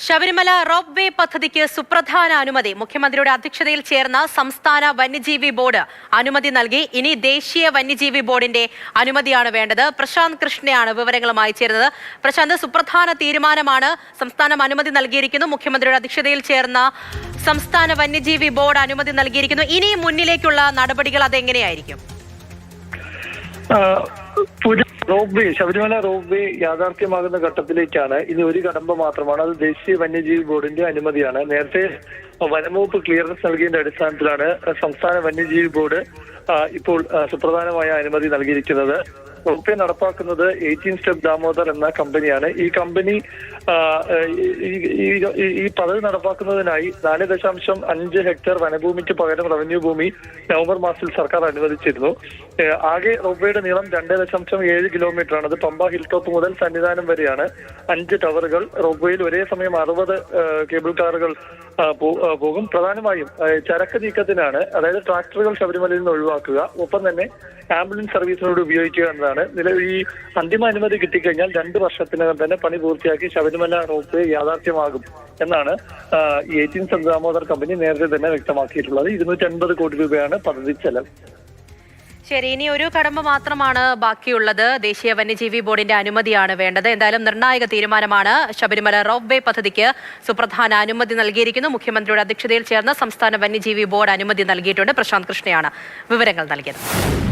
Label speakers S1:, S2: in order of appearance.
S1: Sabarimala rope way പദ്ധതിക്ക് സുപ്രധാന അനുമതി. മുഖ്യമന്ത്രിയുടെ അധ്യക്ഷതയിൽ ചേർന്ന സംസ്ഥാന വന്യജീവി ബോർഡ് അനുമതി നൽകി. ഇനി ദേശീയ വന്യജീവി ബോർഡിന്റെ അനുമതിയാണ് വേണ്ടത്. പ്രശാന്ത് കൃഷ്ണയാണ് വിവരങ്ങളുമായി ചേർന്നത്. പ്രശാന്ത്, സുപ്രധാന തീരുമാനമാണ്. സംസ്ഥാനം അനുമതി നൽകിയിരിക്കുന്നു. മുഖ്യമന്ത്രിയുടെ അധ്യക്ഷതയിൽ ചേർന്ന സംസ്ഥാന വന്യജീവി ബോർഡ് അനുമതി നൽകിയിരിക്കുന്നു. ഇനി മുന്നിലേക്കുള്ള നടപടികൾ അതെങ്ങനെയായിരിക്കും?
S2: Sabarimala rope way യാഥാർത്ഥ്യമാകുന്ന ഘട്ടത്തിലേക്കാണ്. ഇനി ഒരു കടമ്പ മാത്രമാണ്. അത് ദേശീയ വന്യജീവി ബോർഡിന്റെ അനുമതിയാണ്. നേരത്തെ വനംവകുപ്പ് ക്ലിയറൻസ് നൽകിയതിന്റെ അടിസ്ഥാനത്തിലാണ് സംസ്ഥാന വന്യജീവി ബോർഡ് ഇപ്പോൾ സുപ്രധാനമായ അനുമതി നൽകിയിരിക്കുന്നത്. റോപ്പ് വേ നടപ്പാക്കുന്നത് 18 സ്റ്റെപ്പ് ദാമോദർ എന്ന കമ്പനിയാണ്. ഈ കമ്പനി ഈ പദ്ധതി നടപ്പാക്കുന്നതിനായി 4.5 ഹെക്ടർ വനഭൂമിക്ക് പകരം റവന്യൂ ഭൂമി നവംബർ മാസത്തിൽ സർക്കാർ അനുവദിച്ചിരുന്നു. ആകെ റോപ്പ് വേയുടെ നീളം 2.7 കിലോമീറ്റർ ആണ്. അത് പമ്പ ഹിൽ ടോപ്പ് മുതൽ സന്നിധാനം വരെയാണ്. 5 ടവറുകൾ. റോപ്പ് വേയിൽ ഒരേ സമയം 60 കേബിൾ കാറുകൾ പോകും. പ്രധാനമായും ചരക്ക് നീക്കത്തിനാണ്. അതായത് ട്രാക്ടറുകൾ ശബരിമലയിൽ നിന്ന് ഒഴിവാക്കുക, ഒപ്പം തന്നെ ആംബുലൻസ് സർവീസിനോട് ഉപയോഗിക്കുക എന്നതാണ്. നിലവിൽ ഈ അന്തിമ അനുമതി കിട്ടിക്കഴിഞ്ഞാൽ 2 വർഷത്തിനകം തന്നെ പണി പൂർത്തിയാക്കി ശബരിമല റോപ്പ് വേ യാഥാർത്ഥ്യമാകും എന്നാണ് 18 സ്റ്റെപ്പ് ദാമോദർ കമ്പനി നേരത്തെ തന്നെ വ്യക്തമാക്കിയിട്ടുള്ളത്. 250 കോടി രൂപയാണ് പദ്ധതി ചെലവ്.
S1: ശരി, ഇനി ഒരു കടമ്പ മാത്രമാണ് ബാക്കിയുള്ളത്. ദേശീയ വന്യജീവി ബോർഡിന്റെ അനുമതിയാണ് വേണ്ടത്. എന്തായാലും നിർണായക തീരുമാനമാണ്. ശബരിമല റോപ്പ് വേ പദ്ധതിക്ക് സുപ്രധാന അനുമതി നൽകിയിരിക്കുന്നു. മുഖ്യമന്ത്രിയുടെ അധ്യക്ഷതയിൽ ചേർന്ന സംസ്ഥാന വന്യജീവി ബോർഡ് അനുമതി നൽകിയിട്ടുണ്ട്. പ്രശാന്ത് കൃഷ്ണയാണ് വിവരങ്ങൾ നൽകിയത്.